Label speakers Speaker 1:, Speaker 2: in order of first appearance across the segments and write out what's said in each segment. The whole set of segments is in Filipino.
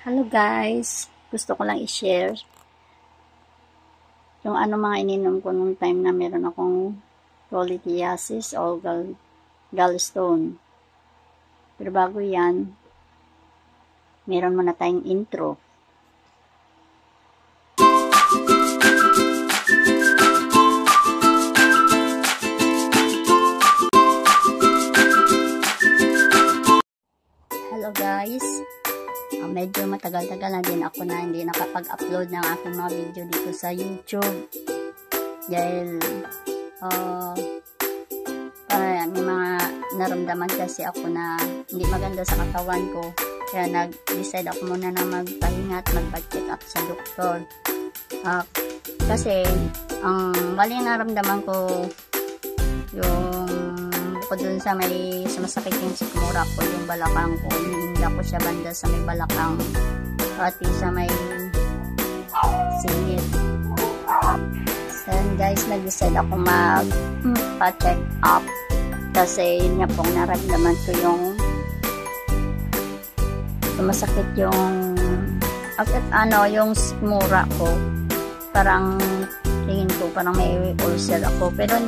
Speaker 1: Hello guys, gusto ko lang i-share yung mga ininom ko nung time na meron akong cholelithiasis o gallstone. Pero bago yan, meron muna tayong intro. Hello guys, medyo matagal-tagal na din ako na hindi nakapag-upload ng aking mga video dito sa YouTube dahil may mga naramdaman kasi ako na hindi maganda sa katawan ko, kaya nag-decide ako muna na magpahinga at magpa-check up sa doktor. Kasi ang maling naramdaman ko yung ko dun sa may sumasakit yung sikmura ko, yung balakang ko, hindi ako siya banda sa may balakang pati sa may singit. So guys, nag-decide ako magpa-check up kasi yun nga pong naramdaman ko yung sumasakit yung yung sikmura ko, parang tingin ko parang may ulcer ako, pero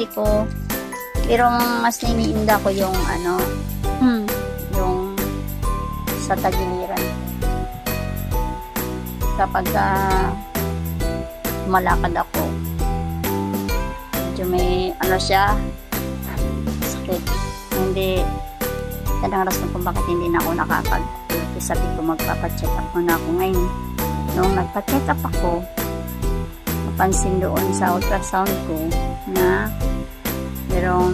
Speaker 1: mas niniinda ko yung yung sa tagiliran kapag malakad ako, medyo may siya sakit. Hindi yan ang rason kung bakit hindi na ako sabi ko magpapacheck up muna ako ngayon. Nung nagpa-check up ako, napansin doon sa ultrasound ko na merong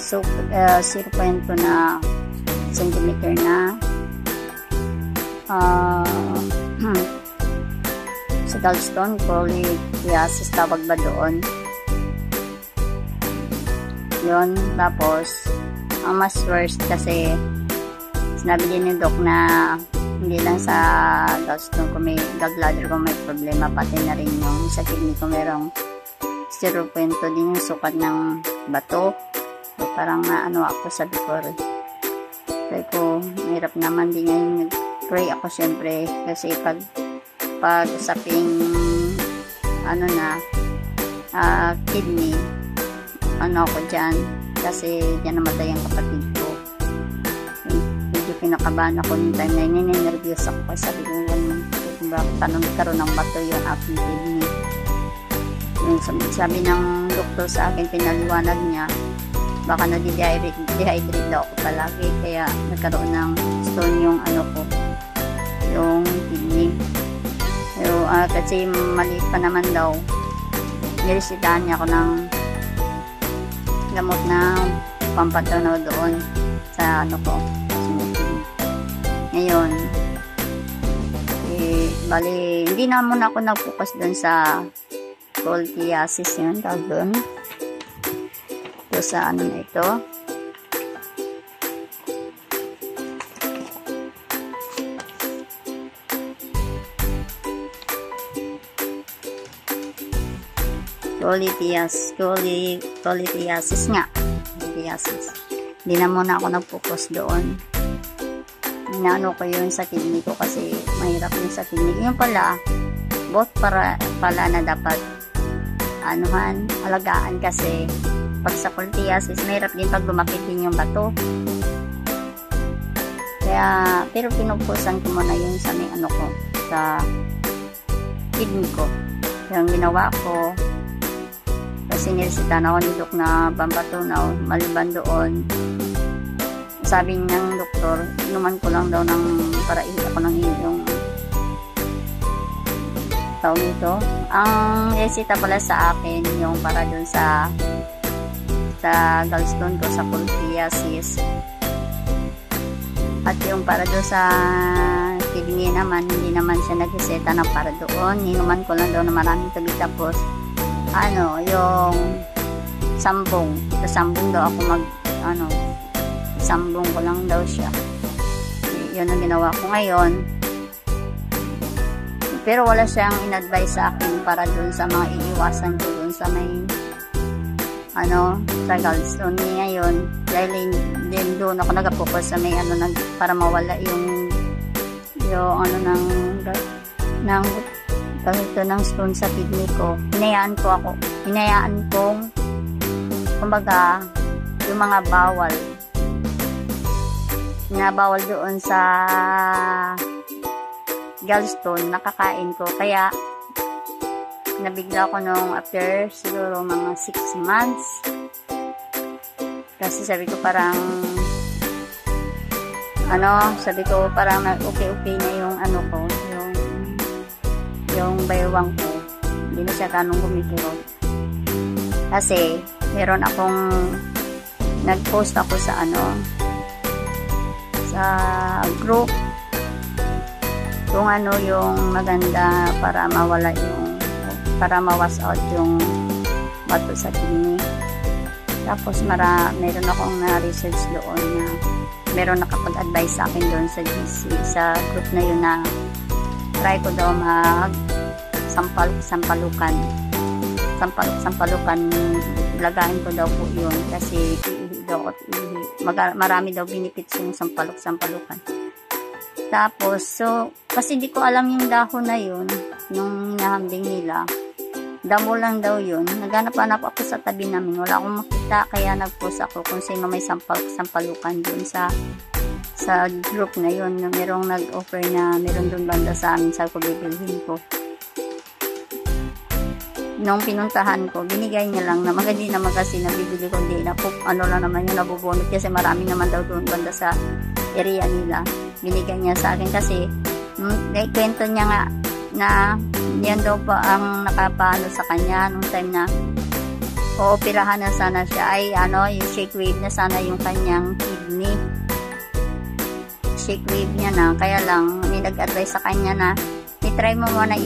Speaker 1: 0.2 na centimeter na sa gallstone, cholelithiasis tawag ba doon yun. Tapos ang mas worst kasi sinabi din ni doc na hindi lang sa gallstone ko, may gallbladder ko may problema, pati na rin yung sa kidney ko merong 0.2 din yung sukat ng bato. So, parang ako sa before. Sabi ko, mahirap naman din ngayon. Nag-pray ako syempre kasi pag usaping kidney, ako dyan kasi dyan namatay ang kapatid ko. Pinakabahan ako yung time na yun, nervous ako kasi sabi ko kung bakit nagkaroon ng bato yung aking kidney. Yung sabi ng doktor sa akin, pinaliwanag niya baka na-dehydrate daw ako palagi, kaya nagkaroon ng stone yung yung kidney. Pero kasi mali pa naman daw, niresitahan niya ako ng gamot na pampatanaw doon sa ko. Ngayon, bali, hindi na muna ako nag-focus doon sa cholelithiasis yun, tawag doon. Ito sa na ito. Cholelithiasis nga. Cholelithiasis. Hindi na muna ako nag-focus doon. Inaano ko yun sa kidney ko kasi mahirap yun sa kidney. Yung pala, both pala na dapat alagaan kasi pag sa cholelithiasis, mahirap din pag lumakit din yung bato. Kaya, pero pinupusan ko muna yung sa may ko, sa kidney ko. Yung ginawa ko, kasi niresita na ako ni Doc na pampatunaw, maliban doon. Sabi ng doktor, inuman ko lang daw para ako ng yung tawag ito. Ang resita pala sa akin, yung para dun sa gallstone ko, sa cholelithiasis. At yung para dun sa kidney naman, hindi naman siya nagreseta na para doon. Inuman ko lang daw na maraming tubig, tapos yung sambong. Sa sambong daw ako sambong ko lang daw siya. Yun ang ginawa ko ngayon. Pero wala siyang in-advise sa akin para dun sa mga iiwasan ko dun sa may sa gallstone ngayon. Dahil din doon ako nag-focus sa may para mawala yung ng stone sa kidney ko. Hinayaan kong kumbaga yung mga bawal doon sa gallstone nakakain ko, kaya nabigla ko nung after siguro mga 6 months, kasi sabi ko parang okay na yung yung baywang ko, hindi na siya ganong gumigiro. Kasi meron akong nag-post ako sa group kung yung maganda para mawas out yung bato sa kidney. Tapos meron akong na-research doon na meron nakapag-advise sa akin doon sa GC, sa group na yun, na try ko daw sampalukan, lagahin ko daw po yun, kasi marami daw benefits yung sampalukan. Tapos kasi hindi ko alam yung dahon na yun nung hinahambing nila, damo lang daw yun. Naghanap-hanap ako sa tabi namin, wala akong makita, kaya nag-post ako kung sino may sampalukan dun sa group na yun, na merong nag-offer na meron dun banda sa amin. Sabi ko, bibilhin ko. Nung pinuntahan ko, binigay niya lang naman, hindi naman kasi nabibili ko, hindi na po, lang naman yung nabubunot, kasi marami naman daw doon banda sa area nila. Binigay niya sa akin kasi kwento niya nga na yan daw pa ang nakapaano sa kanya nung time na ooperahan na sana siya, ay yung shockwave na sana yung kanyang kidney. Shockwave niya na, kaya lang may nag-advise sa kanya na i-try mo muna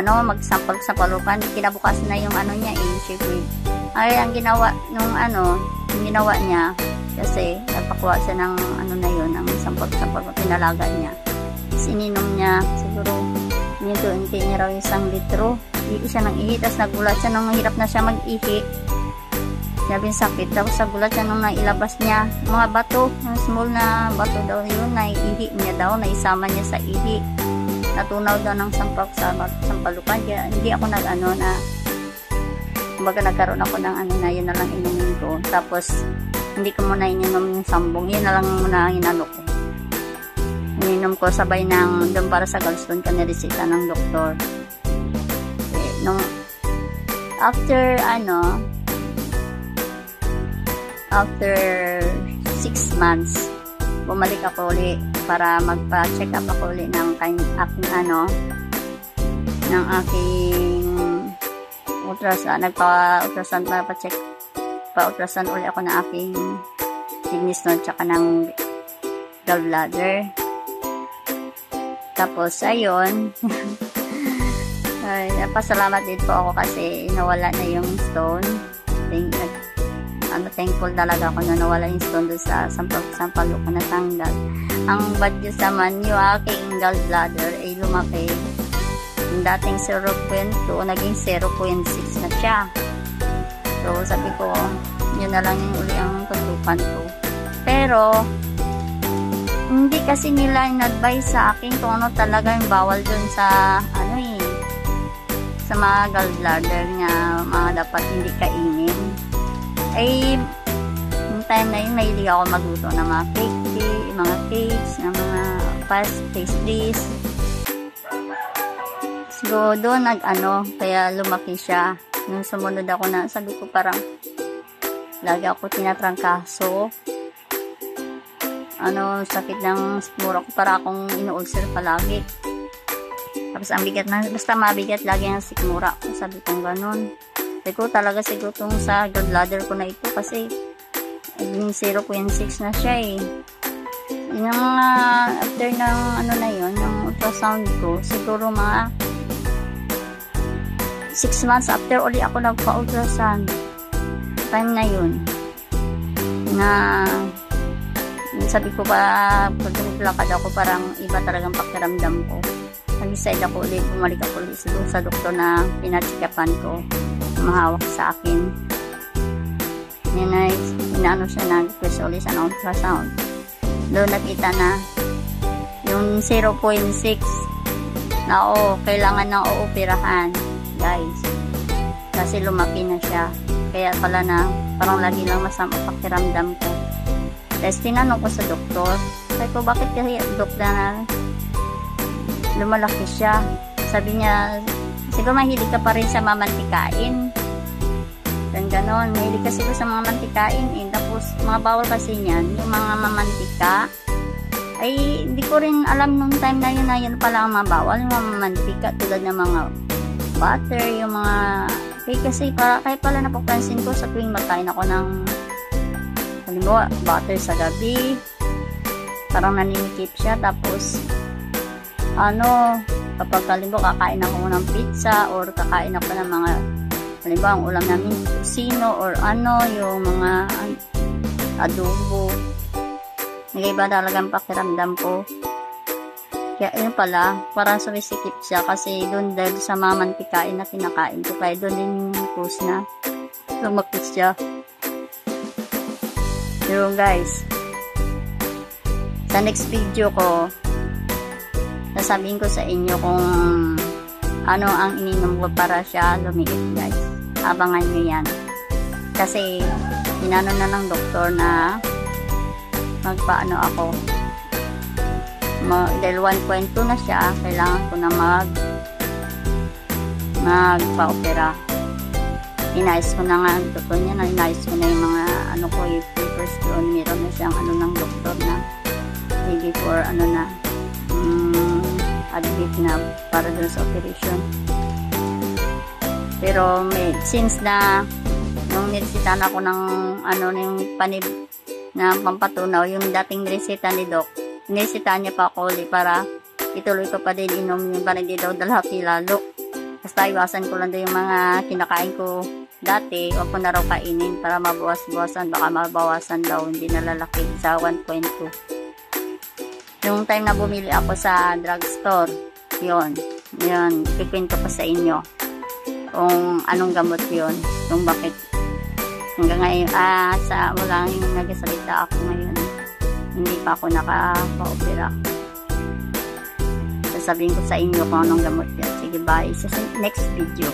Speaker 1: magsampal-sampalukan. Kinabukasan na yung niya shockwave. Ay, ang ginawa niya, kasi nagpakuha siya ng na yun, ng sampal-sampal, pinalaga niya. Ininom niya, siguro unti niya raw 1 litro. Ihi siya ng ihi, tapos nagulat siya nung hirap na siya mag-ihi. Sabi sakit, tapos nagulat siya nung nailabas niya mga bato, small na bato daw yun, naiihi niya daw, naisama niya sa ihi. Natunaw daw ng sampalukan, kaya hindi ako kumbaga nagkaroon ako ng yun na lang inumin ko. Tapos hindi ko muna ininom yung sambong, yun na lang muna inano ko. Ininom ko sabay ng doon para sa gallstone ka niresita ng doktor. Nung after 6 months, bumalik ako ulit para magpa-check up ako ulit ng aking ultrasound. Nagpa-ultrasound para pa-ultrasound ulit ako ng aking kidney stone tsaka ng gallbladder. Tapos ayun ay, napasalamat din po ako kasi nawala na yung stone. Thankful talaga ako na nawala yung stone doon sa sampalo ko na tanggal. Ang bad news naman, yung aking gallbladder ay lumaki. Yung dating 0.2 naging 0.6 na siya. So sabi ko, yun na lang yung uli ang tutukan ko. Pero hindi kasi nila in-advise sa akin kung ano talaga yung bawal dun sa sa mga gallbladder niya, mga dapat hindi kainin. Ay yung time na yun, mahilig ako magluto ng mga cakes, ng mga pastries. So doon kaya lumaki siya. Nung sumunod ako na, sabi ko parang lagi ako tinatrangkaso. Sakit ng sikmura ko, para akong ino-ulcer palagi. Tapos ang bigat na, basta mabigat lagi ang sikmura ko. Sabi kong ganun. Sabi ko talaga siguro tong sa gallbladder ko na ito, kasi 0.6 na siya Yung after ng ng ultrasound ko, siguro mga 6 months after uli ako nagpa-ultrasound. Time na yun na sabi ko pa, pag lakad ako, parang iba talagang pakiramdam ko. Nag-decide ako ulit, bumalik ako ulit sa doktor na pinatsikapan ko, mahawak sa akin. Yan ay, inaano siya, nag-request ulit sa ultrasound. Doon nakita na yung 0.6 na kailangan na ooperahan, guys. Kasi lumaki na siya. Kaya pala na, parang lagi lang masama pakiramdam ko. Tapos tinanong ko sa doktor, sabi ko, bakit kasi doktor na lumalaki siya? Sabi niya, siguro mahilig ka pa rin sa mamantikain. Dan ganon, mahilig kasi ko sa mga mantikain. Tapos, mga bawal kasi niyan, yung mga mamantika. Ay, hindi ko rin alam nung time na yun pala ang mabawal. Yung mga mamantika, tulad ng mga butter, yung mga... kasi kaya pala napapansin ko sa tuwing makain ako ng halimbawa, butter sa gabi, parang naninigip siya. Tapos, kapag halimbawa kakain ako ng pizza or kakain ako ng mga halimbawa ang ulam namin kusino or yung mga adobo, nag-iba talagang pakiramdam ko. Kaya yun pala, parang sumisikip siya kasi doon dahil sa mamantikain na kinakain ko, kaya doon din yung cause na lumaki siya. Yun guys, sa next video ko sasabihin ko sa inyo kung ano ang ininom ko para siya lumiit, guys. Abangan nyo yan. Kasi, inano na ng doktor na magpaano ako. Dahil 1.2 na siya, kailangan ko na magpa-opera. Inayos ko na nga ang doktor niya, inayos ko na yung mga yung papers doon. Meron na siyang ng doktor na before admit na para dun sa operation. Pero since na nung niresita na ako ng yung panib na pampatunaw, yung dating reseta ni Doc, niresita niya pa ako ulit para ituloy ko pa din inom yung para hindi daw dalaki lalo. Basta iwasan ko lang daw yung mga kinakain ko dati, o ko na raw kainin para mabawas-bawasan, baka mabawasan daw, hindi nalalaki sa 1.2. Yung time na bumili ako sa drugstore, yun, ikikwento ko sa inyo kung anong gamot yun, kung bakit hanggang ngayon, wala yung nagsasalita ako ngayon, hindi pa ako nakaka-opera. Sasabihin ko sa inyo kung anong gamot yun. Sige, bye, sa next video.